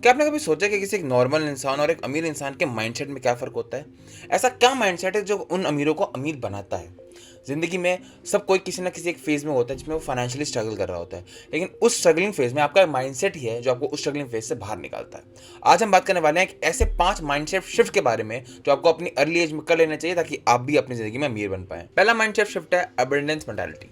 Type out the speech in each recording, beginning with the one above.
क्या आपने कभी सोचा कि किसी एक नॉर्मल इंसान और एक अमीर इंसान के माइंडसेट में क्या फ़र्क होता है? ऐसा क्या माइंडसेट है जो उन अमीरों को अमीर बनाता है? ज़िंदगी में सब कोई किसी न किसी एक फ़ेज़ में होता है जिसमें वो फाइनेंशियली स्ट्रगल कर रहा होता है। लेकिन उस स्ट्रगलिंग फ़ेज़ में आपका माइंडसेट ही है जो आपको उस स्ट्रगलिंग फ़ेज़ से बाहर निकालता है। आज हम बात करने वाले हैं एक ऐसे 5 माइंडसेट शिफ्ट के बारे में जो आपको अपनी अर्ली एज में कर लेना चाहिए ताकि आप भी अपनी ज़िंदगी में अमीर बन पाएँ। पहला माइंडसेट शिफ्ट है अबंडेंस मेंटालिटी।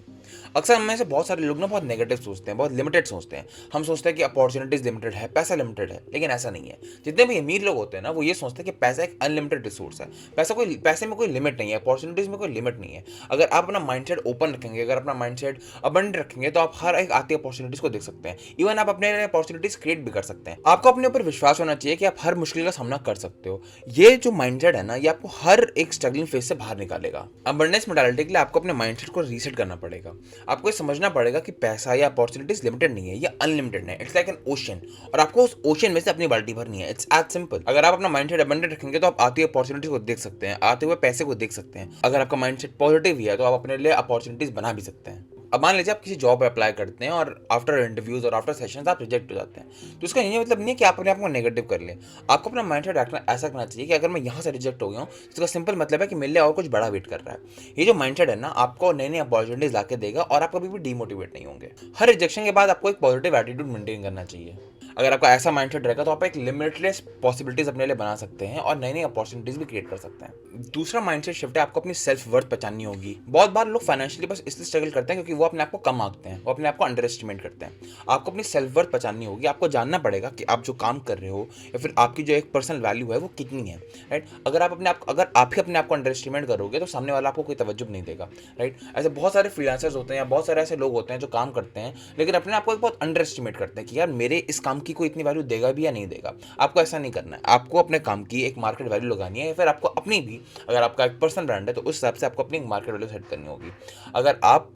अक्सर हम में से बहुत सारे लोग ना बहुत नेगेटिव सोचते हैं, बहुत लिमिटेड सोचते हैं। हम सोचते हैं कि अपॉर्चुनिटीज़ लिमिटेड है, पैसा लिमिटेड है, लेकिन ऐसा नहीं है। जितने भी अमीर लोग होते हैं ना, वो ये सोचते हैं कि पैसा एक अनलिमिटेड रिसोर्स है। पैसे में कोई लिमिट नहीं है, अपॉर्चुनिटीज़ में कोई लिमिट नहीं है। अगर आप अपना माइंडसेट ओपन रखेंगे, अगर अपना माइंडसेट अबंडेंट रखेंगे, तो आप हर एक आती अपॉर्चुनिटीज़ को देख सकते हैं। इवन आप अपने लिए अपॉर्चुनिटीज़ क्रिएट भी कर सकते हैं। आपको अपने ऊपर विश्वास होना चाहिए कि आप हर मुश्किल का सामना कर सकते हो। ये जो माइंडसेट है ना, ये आपको हर एक स्ट्रगलिंग फेज से बाहर निकालेगा। अबंडेंस मेंटालिटी के लिए आपको अपने माइंडसेट को रीसेट करना पड़ेगा। आपको ये समझना पड़ेगा कि पैसा या अपॉर्चुनिटीज लिमिटेड नहीं है, ये अनलिमिटेड है। इट्स लाइक एन ओशन, और आपको उस ओशन में से अपनी बाल्टी भरनी है। It's as simple. अगर आप अपना माइंडसेट अबंडेंट रखेंगे तो आप आती हुई अपॉर्चुनिटीज को देख सकते हैं, आते हुए पैसे को देख सकते हैं। अगर आपका माइंडसेट पॉजिटिव ही है तो आप अपने लिए अपॉर्चुनिटीज बना भी सकते हैं। अब मान लीजिए आप किसी जॉब पे अप्लाई करते हैं और आफ्टर इंटरव्यूज और आफ्टर सेशंस आप रिजेक्ट हो जाते हैं, तो इसका ये मतलब नहीं है कि आप अपने आप को नेगेटिव कर लें। आपको अपना माइंडसेट रखना ऐसा करना चाहिए कि अगर मैं यहाँ से रिजेक्ट हो गया हूँ, इसका सिंपल मतलब है कि मेरे लिए और कुछ बड़ा वेट कर रहा है। ये जो माइंडसेट है ना, आपको नई नई अपॉर्चुनिटीज ला के देगा और आप कभी भी डीमोटिवेट नहीं होंगे। हर रिजेक्शन के बाद आपको एक पॉजिटिव एटीट्यूड मेंटेन करना चाहिए। अगर आपका ऐसा माइंडसेट रहेगा तो आप एक लिमिटलेस पॉसिबिलिटीज अपने लिए बना सकते हैं और नई नई अपॉर्चुनिटीज भी क्रिएट कर सकते हैं। दूसरा माइंडसेट शिफ्ट है, आपको अपनी सेल्फ वर्थ पहचाननी होगी। बहुत बार लोग फाइनेंशियली बस इसलिए स्ट्रगल करते हैं क्योंकि वो अपने आप को कम आंकते हैं, वो अपने आप को अंडर एस्टिमेट करते हैं। आपको अपनी सेल्फ वर्थ पहचाननी होगी। आपको जानना पड़ेगा कि आप जो काम कर रहे हो या फिर आपकी जो एक पर्सनल वैल्यू है वो कितनी है, राइट। अगर आप ही अपने आप को अंडर एस्टिमेट करोगे तो सामने वाला आपको कोई तवज्जो नहीं देगा, राइट। ऐसे बहुत सारे फ्रीलांसर्स होते हैं या बहुत सारे ऐसे लोग होते हैं जो काम करते हैं लेकिन अपने आप को बहुत अंडर एस्टिमेट करते हैं कि यार मेरे इस काम की कोई इतनी वैल्यू देगा भी या नहीं देगा। आपको ऐसा नहीं करना है। आपको अपने काम की एक मार्केट वैल्यू लगानी है या फिर आपको अपनी भी, अगर आपका एक पर्सनल ब्रांड है तो उस हिसाब से आपको अपनी मार्केट वैल्यू सेट करनी होगी। अगर आप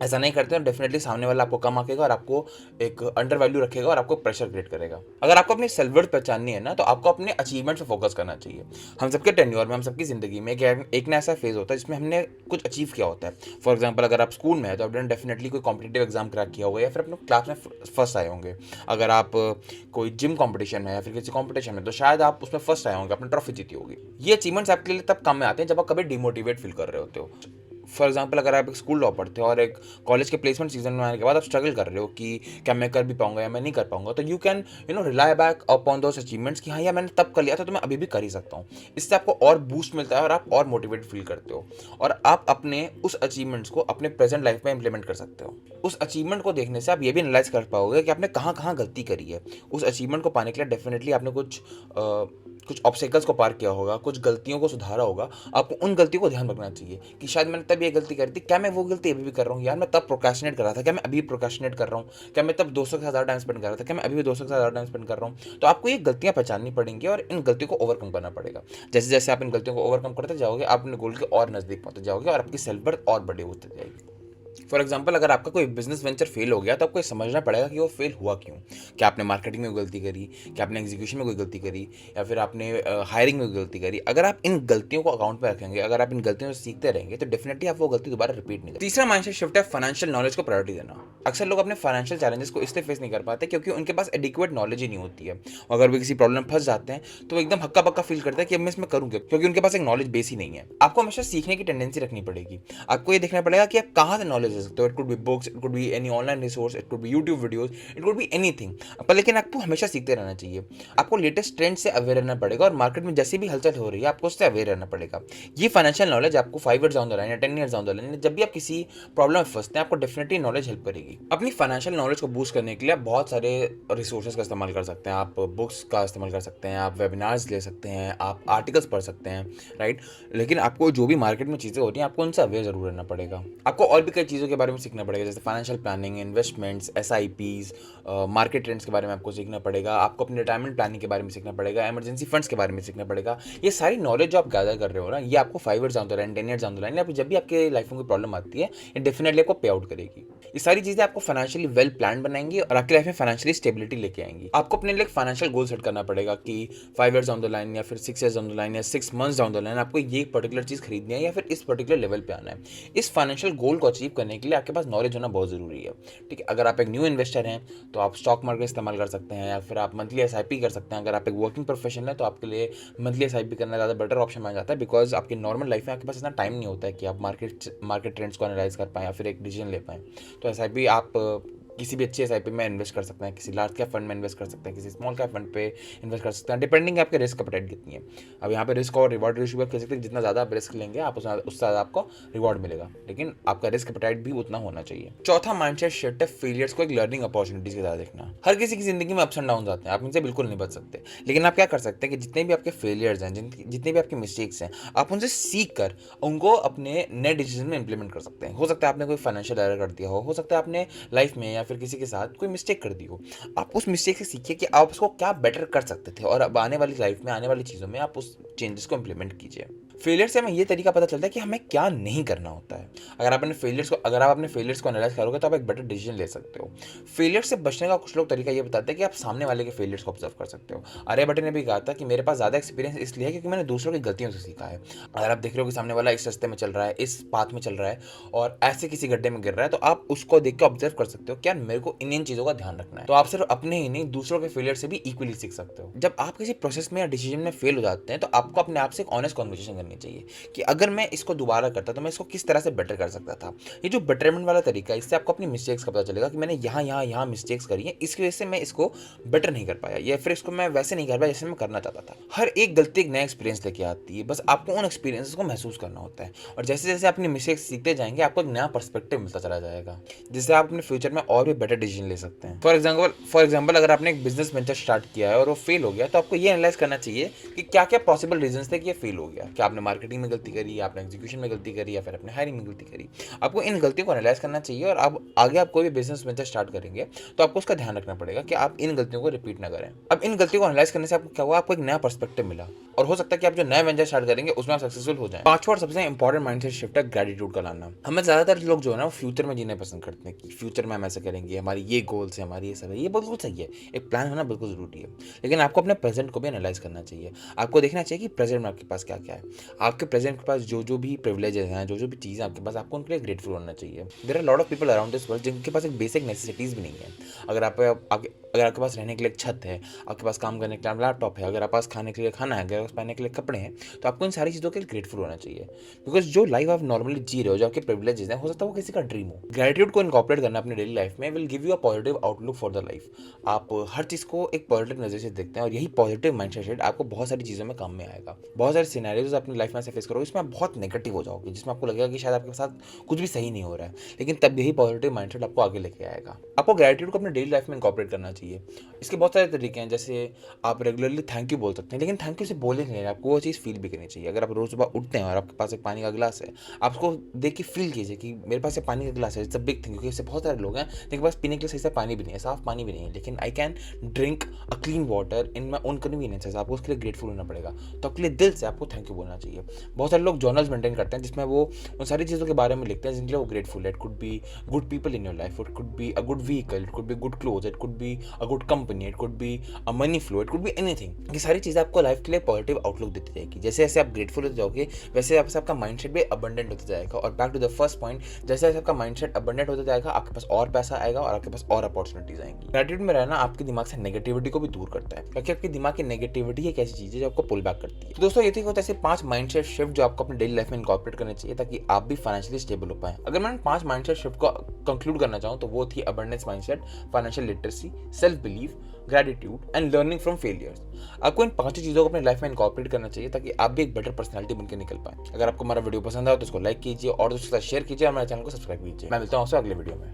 ऐसा नहीं करते हैं डेफिनेटली सामने वाला आपको कम आंकेगा और आपको एक अंडर वैल्यू रखेगा और आपको प्रेशर क्रिएट करेगा। अगर आपको अपनी सेल्फ वर्थ पहचाननी है ना, तो आपको अपने अचीवमेंट पे फोकस करना चाहिए। हम सबके टेन्योर में, हम सबकी जिंदगी में एक ना ऐसा फेज होता है जिसमें हमने कुछ अचीव किया होता है। फॉर एग्जाम्पल, अगर आप स्कूल में है तो आपने डेफिनेटली कोई कॉम्पिटेटिव एग्जाम क्रैक किया होगा या फिर अपने क्लास में फर्स्ट आए होंगे। अगर आप कोई जिम कॉम्पिटिशन में या फिर किसी कॉम्पिटिशन में तो शायद आप उसमें फर्स्ट आए होंगे, आपने ट्रॉफी जीती होगी। ये अचीवमेंट्स आपके लिए तब काम में आते हैं जब आप कभी डिमोटिवेट फील कर रहे होते हो। फॉर एग्जाम्पल, अगर आप एक स्कूल टॉपर थे और एक कॉलेज के प्लेसमेंट सीजन में आने के बाद आप स्ट्रगल कर रहे हो कि क्या मैं कर भी पाऊंगा या मैं नहीं कर पाऊंगा, तो you can rely back upon those achievements कि हाँ यार मैंने तब कर लिया था तो मैं अभी भी कर ही सकता हूँ। इससे आपको और बूस्ट मिलता है और आप और मोटिवेट फील करते हो और आप अपने उस अचीवमेंट्स को अपने प्रेजेंट लाइफ में इंप्लीमेंट कर सकते हो। उस अचीवमेंट को देखने से आप ये भी एनालाइज कर पाओगे कि आपने कहाँ कहाँ गलती करी है। उस अचीवमेंट को पाने के लिए डेफिनेटली आपने कुछ ऑब्स्टेकल्स को पार किया होगा, कुछ गलतियों को सुधारा होगा। आपको उन गलतियों को ध्यान रखना चाहिए कि शायद मैंने तब ये गलती करी थी, क्या मैं वो गलती अभी भी कर रहा हूँ? यार मैं तब प्रोक्रेस्टिनेट कर रहा था, क्या मैं अभी प्रोक्रेस्टिनेट कर रहा हूँ? क्या मैं तब दोस्तों के साथ ज़्यादा टाइम स्पेंड कर रहा था, क्या मैं अभी भी दोस्तों के साथ ज़्यादा टाइम स्पेंड कर रहा हूँ? तो आपको ये गलतियाँ पहचाननी पड़ेंगी और इन गलतियों को ओवरकम करना पड़ेगा। जैसे जैसे आप इन गलतियों को ओवरकम करते जाओगे, आप अपने गोल के और नज़दीक पहुँचते जाओगे और आपकी सेल्फ वर्थ और बड़ी होती जाएगी। फॉर एग्जाम्पल, अगर आपका कोई बिजनेस वेंचर फेल हो गया तो आपको ये समझना पड़ेगा कि वो फेल हुआ क्यों। क्या आपने मार्केटिंग में कोई गलती करी, क्या आपने एग्जीक्यूशन में कोई गलती करी, या फिर आपने हायरिंग में कोई गलती करी? अगर आप इन गलतियों को अकाउंट में रखेंगे, अगर आप इन गलतियों से सीखते रहेंगे तो डेफिनेटली आप वो गलती दोबारा रिपीट नहीं करेंगे। तीसरा माइंडसेट शिफ्ट है फाइनेंशियल नॉलेज को प्रायोरिटी देना। अक्सर लोग अपने फाइनेंशियल चैलेंजेस को इसलिए फेस नहीं कर पाते क्योंकि उनके पास एडिक्वेट नॉलेज ही नहीं होती है। अगर वे किसी प्रॉब्लम फंस जाते हैं तो एकदम हक्का बक्का फील करते हैं कि अब मैं इसमें करूँगा, क्योंकि उनके पास एक नॉलेज बेस ही नहीं है। आपको हमेशा सीखने की टेंडेंसी रखनी पड़ेगी। आपको ये देखना पड़ेगा कि आप कहाँ से नॉलेज ले सकते हो। It could be books, it could be any online resource, it could be YouTube videos, it could be anything. पर लेकिन आपको हमेशा सीखते रहना चाहिए। आपको लेटेस्ट ट्रेंड से अवेयर रहना पड़ेगा और मार्केट में जैसी भी हलचल हो रही है आपको उससे अवेयर रहना पड़ेगा। ये फाइनेंशियल नॉलेज आपको 5 ईयर्स डाउन द लाइन या 10 ईयर्स डाउन द लाइन, जब भी आप किसी प्रॉब्लम में फंसते हैं, आपको डेफिनेटली नॉलेज हेल्प करेगी। अपनी फाइनेंशियल नॉलेज को बूस्ट करने के लिए आप बहुत सारे रिसोर्सेज का इस्तेमाल कर सकते हैं। आप बुक्स का इस्तेमाल कर सकते हैं, आप वेबिनार्स ले सकते हैं, आप आर्टिकल्स पढ़ सकते हैं, राइट। लेकिन आपको जो भी मार्केट में चीज़ें होती हैं आपको उनसे अवेयर जरूर रहना पड़ेगा। आपको और भी कई चीज़ों के बारे में सीखना पड़ेगा, जैसे financial planning, investments, SIPs, market trends के बारे में आपको सीखना पड़ेगा। आपको अपने रिटायरमेंट प्लानिंग के बारे में सीखना पड़ेगा, इमरजेंसी फंड्स के बारे में सीखना पड़ेगा। ये सारी नॉलेज जो आप गैदर कर रहे हो ना, ये आपको 5 years down the line, 10 years down the line, जब भी आपके लाइफ में कोई प्रॉब्लम आती है ये डेफिनेटली आपको पे आउट करेगी। ये सारी चीज़ें आपको फाइनेंशियली वेल प्लान बनाएंगी और आपकी लाइफ में फाइनेंशियली स्टेबिलिटी लेके आएंगी। आपको अपने लिए एक फाइनेंशियल गोल सेट करना पड़ेगा कि 5 ईयर्स डाउन द लाइन या फिर 6 ईयर्स डाउन द लाइन या 6 मंथ्स डाउन द लाइन आपको ये पर्टिकुलर चीज़ खरीदनी है या फिर इस पर्टिकुलर लेवल पे आना है। इस फाइनेंशियल गोल को अचीव करने करने के लिए आपके पास नॉलेज होना बहुत ज़रूरी है। ठीक है, अगर आप एक न्यू इन्वेस्टर हैं तो आप स्टॉक मार्केट इस्तेमाल कर सकते हैं, या फिर आप मंथली SIP कर सकते हैं। अगर आप एक वर्किंग प्रोफेशनल है तो आपके लिए मंथली SIP करना ज़्यादा बेटर ऑप्शन माना जाता है, बिकॉज आपकी नॉर्मल लाइफ में आपके पास इतना टाइम नहीं होता है कि आप मार्केट ट्रेंड्स को एनालाइज कर पाएँ या फिर एक डिसीजन ले पाएँ। तो SIP आप किसी भी अच्छी SIP में इन्वेस्ट कर सकते हैं, किसी लार्ज कैप फंड में इन्वेस्ट कर सकते हैं, किसी स्मॉल कैप फंड पे इन्वेस्ट कर सकते हैं, डिपेंडिंग आपके रिस्क अपटाइट कितनी है। अब यहाँ पे रिस्क और रिवॉर्ड रेशियो कह सकते हैं, जितना ज़्यादा आप रिस्क लेंगे आप उससे ज़्यादा आपको रिवॉर्ड मिलेगा, लेकिन आपका रिस्क अपटाइट भी उतना होना चाहिए। चौथा माइंडसेट शिफ्ट है फेलियर्स को एक लर्निंग अपॉर्चुनिटीज के साथ देखना। हर किसी की जिंदगी में अप्स एंड डाउन आते हैं, आप इनसे बिल्कुल नहीं बच सकते, लेकिन आप क्या कर सकते हैं कि जितने भी आपके फेलियर्स हैं, जितने भी आपके मिस्टेक्स हैं, आप उनसे सीख कर उनको अपने नए डिसीजन में इंप्लीमेंट कर सकते हैं। हो सकता है आपने कोई फाइनेंशियल एरर कर दिया हो सकता है आपने लाइफ में या फिर किसी के साथ कोई मिस्टेक कर दी हो। आप उस मिस्टेक से सीखिए कि आप उसको क्या बेटर कर सकते थे, और अब आने वाली लाइफ में, आने वाली चीज़ों में आप उस चेंजेस को इंप्लीमेंट कीजिए। फेलियर से हमें ये तरीका पता चलता है कि हमें क्या नहीं करना होता है। अगर आप अपने फेलियर्स को एनालाइज करोगे तो आप एक बेटर डिसीजन ले सकते हो। फेलियर से बचने का कुछ लोग तरीका ये बताते हैं कि आप सामने वाले के फेलियर्स को ऑब्जर्व कर सकते हो। आर्यभट्ट ने भी कहा था कि मेरे पास ज़्यादा एक्सपीरियंस इसलिए है क्योंकि मैंने दूसरों की गलतियों से सीखा है। अगर आप देख रहे हो कि सामने वाला इस रास्ते में चल रहा है, इस पाथ में चल रहा है और ऐसे किसी गड्ढे में गिर रहा है, तो आप उसको देख के ऑब्जर्व कर सकते हो क्या मेरे को इन चीज़ों का ध्यान रखना है। तो आप सिर्फ अपने ही नहीं दूसरों के फेलियर से भी इक्वली सीख सकते हो। जब आप किसी प्रोसेस में या डिसीजन में फेल हो जाते हैं तो आपको अपने आप से एक ऑनेस्ट कन्वर्सेशन करनी चाहिए कि अगर मैं इसको दोबारा करता तो मैं इसको किस तरह से बेटर कर सकता था। ये जो बेटरमेंट वाला तरीका है, इससे आपको अपनी मिस्टेक्स का पता चलेगा कि मैंने यहाँ मिस्टेक्स करी है, इसकी वजह से मैं इसको बेटर नहीं कर पाया, या फिर इसको मैं वैसे नहीं कर पाया जैसे मैं करना चाहता था। हर एक गलती एक नया एक्सपीरियंस लेके आती है, बस आपको उन एक्सपीरियंस को महसूस करना होता है। और जैसे जैसे अपनी मिस्टेक्स सीखते जाएंगे आपको एक नया पर्सपेक्टिव मिलता चला जाएगा, जिससे आप अपने फ्यूचर में और भी बेटर डिसीजन ले सकते हैं। फॉर एग्जाम्पल अगर आपने एक बिजनेस वेंचर स्टार्ट किया है और वो फेल हो गया, तो आपको ये एनालाइज करना चाहिए कि क्या क्या पॉसिबल रीजंस थे कि ये फेल हो गया। क्या आपने मार्केटिंग में गलती करी, आपने एग्जीक्यूशन में गलती करी, या फिर अपने हायरिंग में गलती करी। आपको इन गलतियों को एनालाइज करना चाहिए, और आप आगे आप कोई भी बिजनेस वेंचर स्टार्ट करेंगे तो आपको उसका ध्यान रखना पड़ेगा कि आप इन गलतियों को रिपीट ना करें। अब इन गलतियों को एनालाइज करने से आपको क्या हुआ, आपको एक नया पर्सपेक्टिव मिला, और हो सकता है कि आप जो नया वेंचर स्टार्ट करेंगे उसमें आप सक्सेसफुल हो जाएं। पांचवा और सबसे इंपॉर्टेंट माइंडसेट शिफ्ट है ग्रेटिट्यूड का लाना। हमें ज्यादातर लोग जो है ना वो फ्यूचर में जीना पसंद करते हैं कि फ्यूचर में हम ऐसे करेंगे, हमारी ये गोल्स है, हमारी ये सब है। ये बिल्कुल सही है, एक प्लान होना बिल्कुल जरूरी है, लेकिन आपको अपने प्रेजेंट को भी एनालाइज करना चाहिए। आपको देखना चाहिए कि प्रेजेंट में आपके पास क्या क्या है। आपके प्रेजेंट के पास जो जो भी प्रिविलेजेस हैं, जो जो भी चीज़ें आपके पास, आपको उनके लिए ग्रेटफुल होना चाहिए। There are lot of people around this world जिनके पास एक बेसिक नेसेसिटीज़ भी नहीं है। अगर आपके पास रहने के लिए एक छत है, आपके पास काम करने के लिए लैपटॉप है, अगर आपके पास खाने के लिए खाना है, अगर आपके पास पहनने के लिए कपड़े हैं, तो आपको इन सारी चीज़ों के लिए ग्रेटफुल होना चाहिए। बिकॉज जो लाइफ आप नॉर्मली जी रहे हो, जो आपके प्रिविलेजेस हैं, हो सकता है वो किसी का ड्रीम हो। ग्रेटिट्यूड को इनकॉर्पोरेट करना अपनी डेली लाइफ में will give you a positive outlook for the life. आप हर चीज़ को एक पॉजिटिव नज़र से देखते हैं, और यही पॉजिटिव माइंडसेट आपको बहुत सारी चीज़ों में काम में आएगा। बहुत सारे सिनेरियोज अपनी लाइफ में ऐसे फेस करोगे इसमें आप बहुत नेगेटिव हो जाओगे, जिसमें आपको लगेगा कि शायद आपके साथ कुछ भी सही नहीं हो रहा है, लेकिन तब यही पॉजिटिव माइंडसेट आपको आगे लेके आएगा। आपको ग्रेटिट्यूड को अपनी डेली लाइफ में इनकॉर्पोरेट करना चाहिए। इसके बहुत सारे तरीके हैं, जैसे आप रेगुलरली थैंक यू बोल सकते हैं, लेकिन थैंक यू से बोले नहीं, आपको वो चीज़ फील भी करनी चाहिए। अगर आप रोज़ सुबह उठते हैं और आपके पास एक पानी का गिलास है, आप उसको देख के फील कीजिए कि मेरे पास एक पानी का गिलास है। इट्स अ बिग थिंग, क्योंकि इससे बहुत सारे लोग हैं जिनके पास पीने के लिए सही से पानी भी नहीं है, साफ पानी भी नहीं है, लेकिन I can drink a clean water in my own conveniences. आपको उसके लिए ग्रेटफुल होना पड़ेगा, तो आपके लिए दिल से आपको थैंक यू बोलना चाहिए। बहुत सारे लोग जर्नल्स मेंटेन करते हैं जिसमें वो उन सारी चीज़ों के बारे में लिखते हैं जिनके लिए वो ग्रेटफुल है। It could be good people in your life, it could be a good vehicle, it could be good cloth, it could be a good company, it could be a money flow, it could be anything. ये सारी चीज़ें आपको life के लिए positive outlook देती जाएगी। जैसे जैसे आप ग्रेटफुल होते जाओगे वैसे आपका माइंडसेट भी अबंडेंट होता जाएगा। और back to the first point, जैसे जैसे आपका माइंडसेट अबंडेंट होता जाएगा आपके पास और पैसा आएगा और आपके पास और अपॉर्चुनिटीज आएंगी। ग्रेटिट्यूड में रहना आपके दिमाग से नेगेटिविटी को भी दूर करता है, क्योंकि आपके दिमाग की नेगेटिविटी एक ऐसी चीज़ है जो आपको पुल बैक करती है। तो दोस्तों ये थी कुछ ऐसे 5 माइंडसेट शिफ्ट जो आपको अपने डेली लाइफ में इनकॉर्पोरेट करने चाहिए ताकि आप भी फाइनेंशियली स्टेबल हो पाए। अगर मैं 5 माइंडसेट शिफ्ट को कंक्लूड करना चाहूँ तो वो थी abundance mindset, financial literacy, self belief, gratitude and learning from failures. आपको इन 5 चीज़ों को अपनी लाइफ में इनकॉर्पोरेट करना चाहिए ताकि आप भी एक बेटर पर्सनैलिटी बनकर निकल पाए। अगर आपको हमारा वीडियो पसंद आया तो उसको लाइक कीजिए और दोस्तों के साथ शेयर कीजिए और हमारे चैनल को सब्सक्राइब कीजिए। मैं मिलता हूँ आपसे अगले वीडियो में।